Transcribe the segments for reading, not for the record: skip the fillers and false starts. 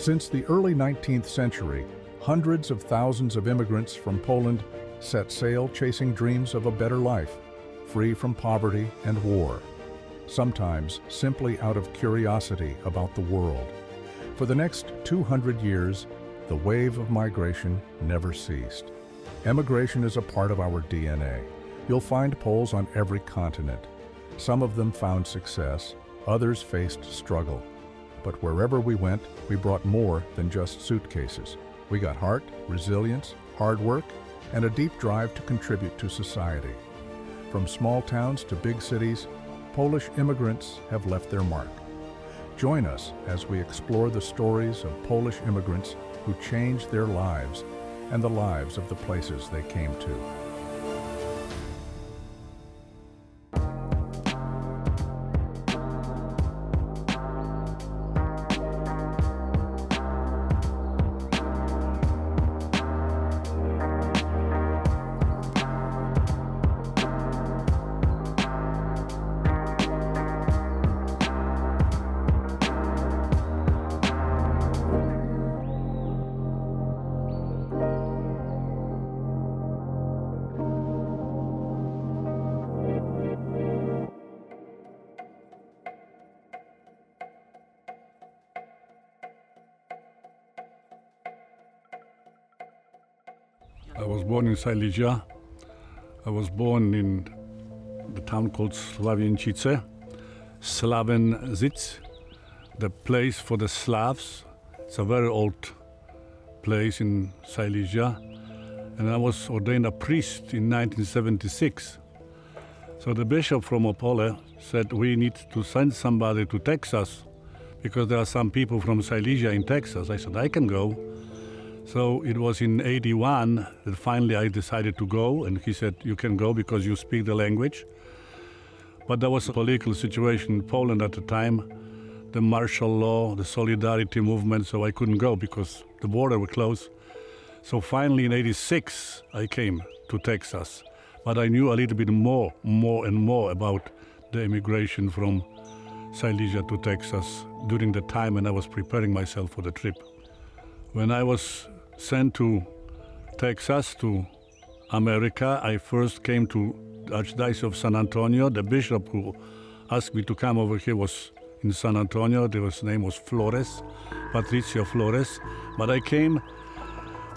Since the early 19th century, hundreds of thousands of immigrants from Poland set sail chasing dreams of a better life, free from poverty and war, sometimes simply out of curiosity about the world. For the next 200 years, the wave of migration never ceased. Emigration is a part of our DNA. You'll find Poles on every continent. Some of them found success, others faced struggle. But wherever we went, we brought more than just suitcases. We got heart, resilience, hard work, and a deep drive to contribute to society. From small towns to big cities, Polish immigrants have left their mark. Join us as we explore the stories of Polish immigrants who changed their lives and the lives of the places they came to. I was born in Silesia. I was born in the town called Sławięcice, Slavensitz, the place for the Slavs. It's a very old place in Silesia. And I was ordained a priest in 1976. So the bishop from Opole said we need to send somebody to Texas because there are some people from Silesia in Texas. I said, I can go. So it was in 81 that finally I decided to go, and he said, you can go because you speak the language. But there was a political situation in Poland at the time, the martial law, the solidarity movement, so I couldn't go because the border was closed. So finally in 86 I came to Texas, but I knew a little bit more and more about the immigration from Silesia to Texas during the time when I was preparing myself for the trip. When I was sent to Texas, to America, I first came to the Archdiocese of San Antonio. The bishop who asked me to come over here was in San Antonio. His name was Flores, Patricio Flores. But I came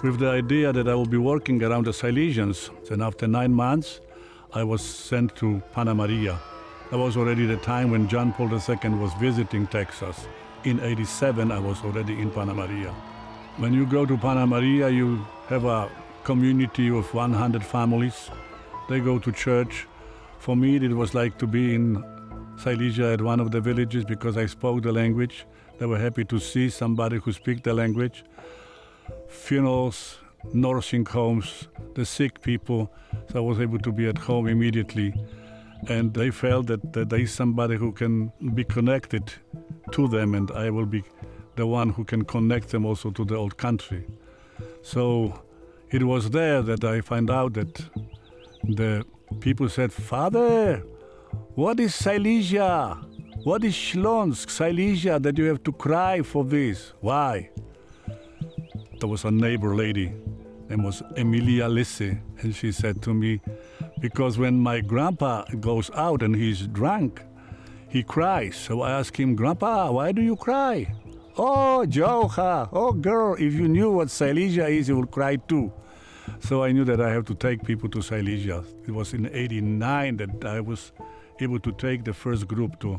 with the idea that I would be working around the Silesians. And after 9 months, I was sent to Panna Maria. That was already the time when John Paul II was visiting Texas. In 87, I was already in Panna Maria. When you go to Panna Maria, you have a community of 100 families. They go to church. For me, it was like to be in Silesia at one of the villages because I spoke the language. They were happy to see somebody who speaks the language. Funerals, nursing homes, the sick people. So I was able to be at home immediately. And they felt that there is somebody who can be connected to them, and I will be the one who can connect them also to the old country. So it was there that I found out that the people said, Father, what is Silesia? What is Śląsk, Silesia, that you have to cry for this? Why? There was a neighbor lady, name was Emilia Lisse, and she said to me, because when my grandpa goes out and he's drunk, he cries. So I asked him, Grandpa, why do you cry? Oh, Jocha, oh girl, if you knew what Silesia is, you would cry too. So I knew that I have to take people to Silesia. It was in 89 that I was able to take the first group to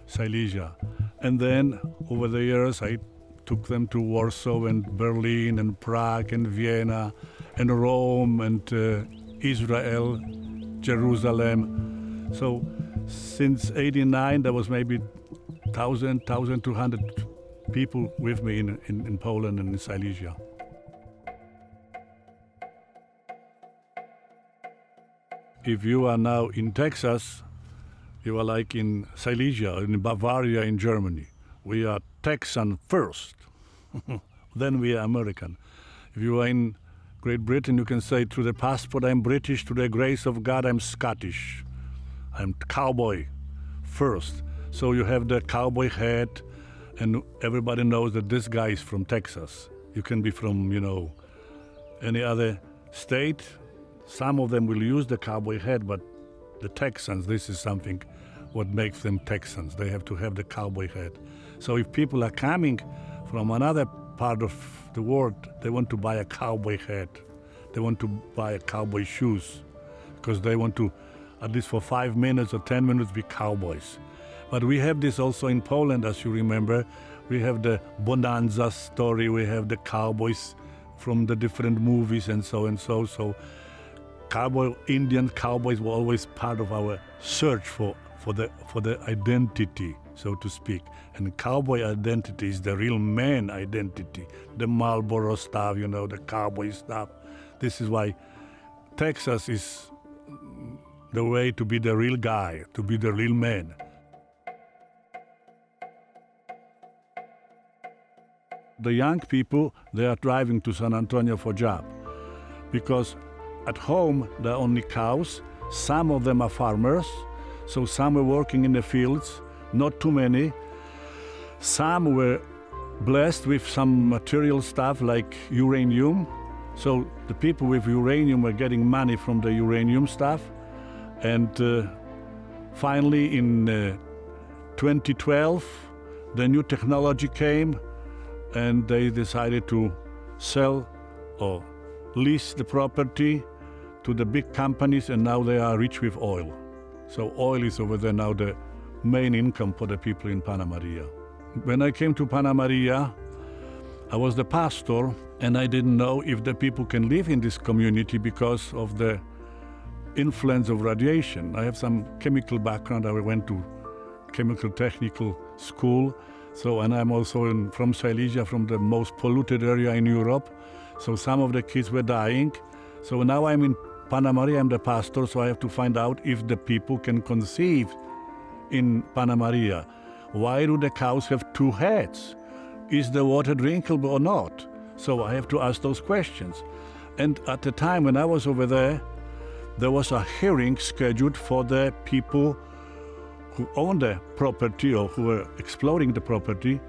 Silesia. And then over the years, I took them to Warsaw and Berlin and Prague and Vienna and Rome and Israel, Jerusalem. So since 89, there was maybe 1,000, 1,200 people with me in Poland and in Silesia. If you are now in Texas, you are like in Silesia, in Bavaria, in Germany. We are Texan first, then we are American. If you are in Great Britain, you can say, through the passport I'm British, through the grace of God I'm Scottish. I'm cowboy first. So you have the cowboy hat And everybody knows that this guy is from Texas. You can be from, any other state. Some of them will use the cowboy hat, but the Texans, this is something what makes them Texans. They have to have the cowboy hat. So if people are coming from another part of the world, they want to buy a cowboy hat. They want to buy cowboy shoes because they want to, at least for 5 minutes or 10 minutes, be cowboys. But we have this also in Poland, as you remember. We have the Bonanza story, we have the cowboys from the different movies and so and so. So Indian cowboys were always part of our search for the identity, so to speak. And cowboy identity is the real man identity, the Marlboro stuff, the cowboy stuff. This is why Texas is the way to be the real guy, to be the real man. The young people, they are driving to San Antonio for job because at home there are only cows. Some of them are farmers, so some are working in the fields, not too many. Some were blessed with some material stuff like uranium. So the people with uranium were getting money from the uranium stuff. And finally in 2012, the new technology came and they decided to sell or lease the property to the big companies, and now they are rich with oil. So oil is over there now the main income for the people in Panna Maria. When I came to Panna Maria, I was the pastor, and I didn't know if the people can live in this community because of the influence of radiation. I have some chemical background. I went to chemical technical school. And I'm also from Silesia, from the most polluted area in Europe. So some of the kids were dying. So now I'm in Panna Maria, I'm the pastor, so I have to find out if the people can conceive in Panna Maria. Why do the cows have two heads? Is the water drinkable or not? So I have to ask those questions. And at the time when I was over there was a hearing scheduled for the people who own the property or who were exploring the property.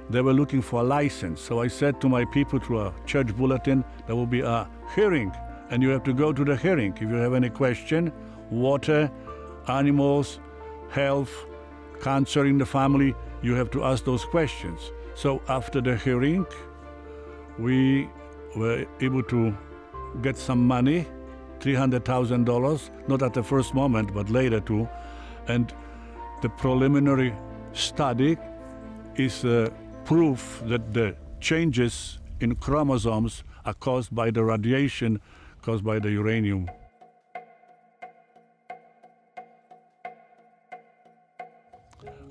They were looking for a license. So I said to my people through a church bulletin, there will be a hearing and you have to go to the hearing. If you have any question, water, animals, health, cancer in the family, you have to ask those questions. So after the hearing, we were able to get some money, $300,000, not at the first moment, but later too. And the preliminary study is proof that the changes in chromosomes are caused by the radiation, caused by the uranium.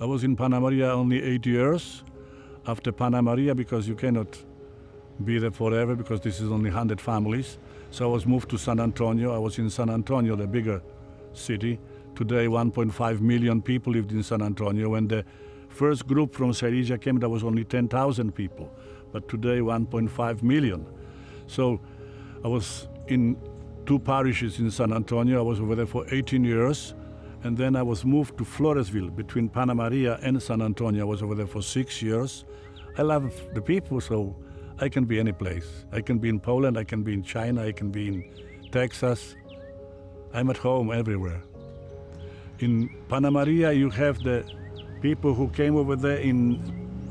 I was in Panna Maria only 8 years. After Panna Maria, because you cannot be there forever, because this is only 100 families. So I was moved to San Antonio. I was in San Antonio, the bigger city. Today, 1.5 million people lived in San Antonio. When the first group from Silesia came, there was only 10,000 people. But today, 1.5 million. So I was in 2 parishes in San Antonio. I was over there for 18 years. And then I was moved to Floresville, between Panna Maria and San Antonio. I was over there for 6 years. I love the people, so I can be any place. I can be in Poland, I can be in China, I can be in Texas. I'm at home everywhere. In Panna Maria, you have the people who came over there in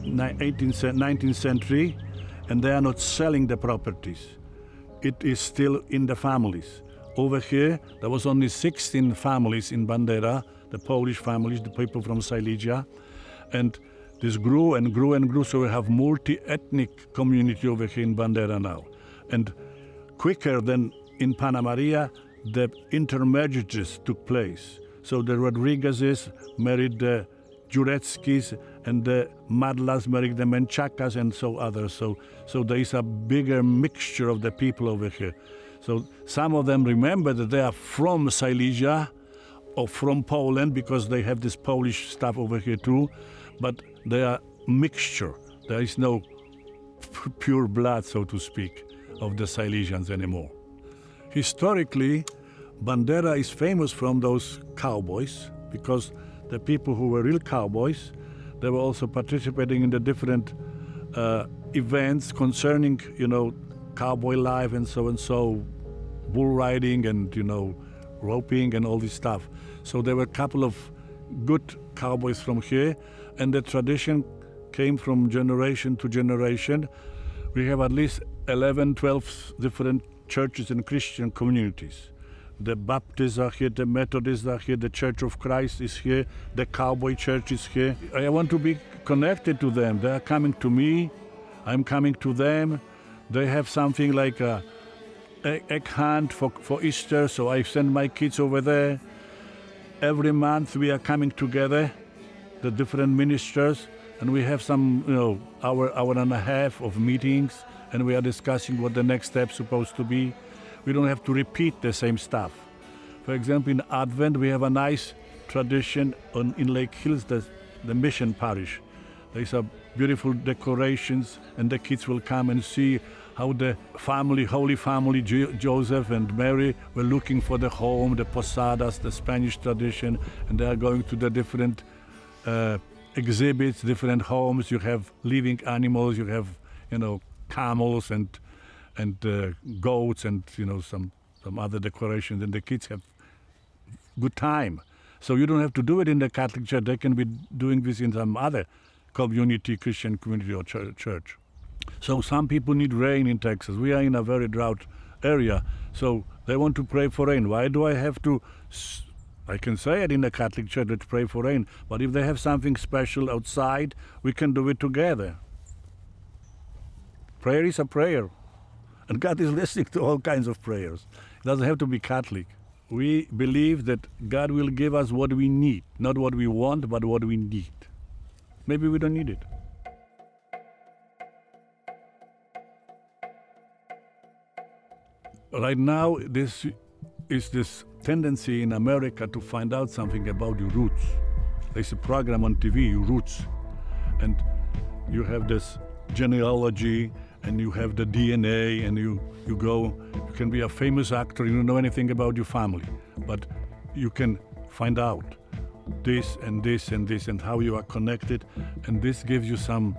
19th century, and they are not selling the properties. It is still in the families. Over here, there was only 16 families in Bandera, the Polish families, the people from Silesia, and this grew and grew and grew, so we have multi-ethnic community over here in Bandera now. And quicker than in Panna Maria, the intermarriages took place. So the Rodriguezes married the Jureckis, and the Madlas married the Menchakas, and so others. So there is a bigger mixture of the people over here. So some of them remember that they are from Silesia or from Poland because they have this Polish stuff over here too, but they are mixture. There is no pure blood, so to speak, of the Silesians anymore. Historically, Bandera is famous from those cowboys because the people who were real cowboys, they were also participating in the different events concerning, cowboy life and so, bull riding and, roping and all this stuff. So there were a couple of good cowboys from here, and the tradition came from generation to generation. We have at least 11, 12 different churches and Christian communities. The Baptists are here, the Methodists are here, the Church of Christ is here, the Cowboy Church is here. I want to be connected to them. They are coming to me, I'm coming to them. They have something like a egg hunt for Easter, so I send my kids over there. Every month we are coming together, the different ministers, and we have some, hour and a half of meetings, and we are discussing what the next step's supposed to be. We don't have to repeat the same stuff. For example, in Advent, we have a nice tradition in Lake Hills, the mission parish. There's a beautiful decorations, and the kids will come and see how the family, Holy Family, Joseph and Mary, were looking for the home, the posadas, the Spanish tradition, and they are going to the different exhibits, different homes. You have living animals, you have, camels and goats and some other decorations, and the kids have good time. So you don't have to do it in the Catholic Church. They can be doing this in some other community, Christian community or church. So some people need rain in Texas. We are in a very drought area, so they want to pray for rain. Why do I have to? I can say it in the Catholic Church, let's pray for rain. But if they have something special outside, we can do it together. Prayer is a prayer. And God is listening to all kinds of prayers. It doesn't have to be Catholic. We believe that God will give us what we need, not what we want, but what we need. Maybe we don't need it. Right now, this is this tendency in America to find out something about your roots. There's a program on TV, Your Roots, and you have this genealogy, and you have the DNA, and you can be a famous actor, you don't know anything about your family, but you can find out this and this and this and how you are connected, and this gives you some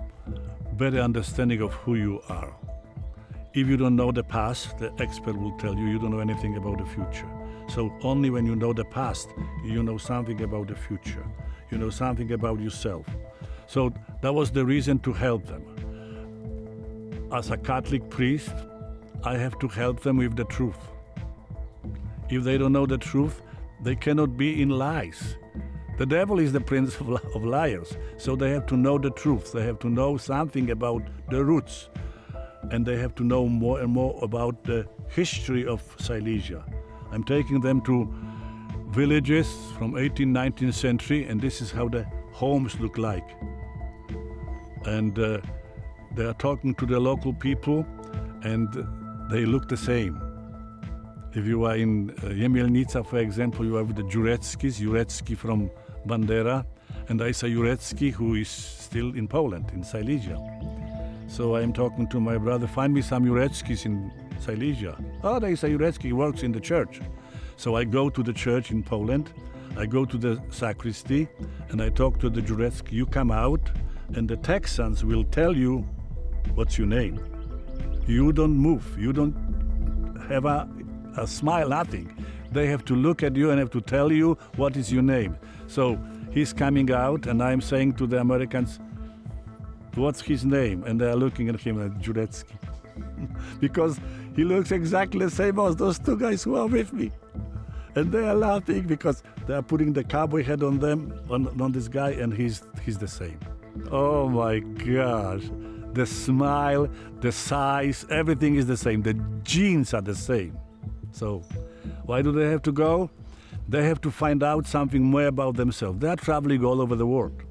better understanding of who you are. If you don't know the past, the expert will tell you you don't know anything about the future. So only when you know the past, you know something about the future. You know something about yourself. So that was the reason to help them. As a Catholic priest, I have to help them with the truth. If they don't know the truth, they cannot be in lies. The devil is the prince of liars, so they have to know the truth. They have to know something about the roots, and they have to know more and more about the history of Silesia. I'm taking them to villages from 18th, 19th century, and this is how the homes look like. And they are talking to the local people, and they look the same. If you are in Jemielnica, for example, you have the Jurecki from Bandera, and there is a Jurecki who is still in Poland, in Silesia. So I am talking to my brother, find me some Jureckis in Silesia. Oh, there is a Jurecki, he works in the church. So I go to the church in Poland, I go to the sacristy, and I talk to the Jurecki. You come out, and the Texans will tell you what's your name. You don't move, you don't have a smile, nothing. They have to look at you and have to tell you what is your name. So he's coming out, and I'm saying to the Americans, what's his name? And they are looking at him like Jurecki. Because he looks exactly the same as those two guys who are with me. And they are laughing because they are putting the cowboy hat on them, on this guy, and he's the same. Oh my gosh. The smile, the size, everything is the same. The genes are the same. So why do they have to go? They have to find out something more about themselves. They are traveling all over the world.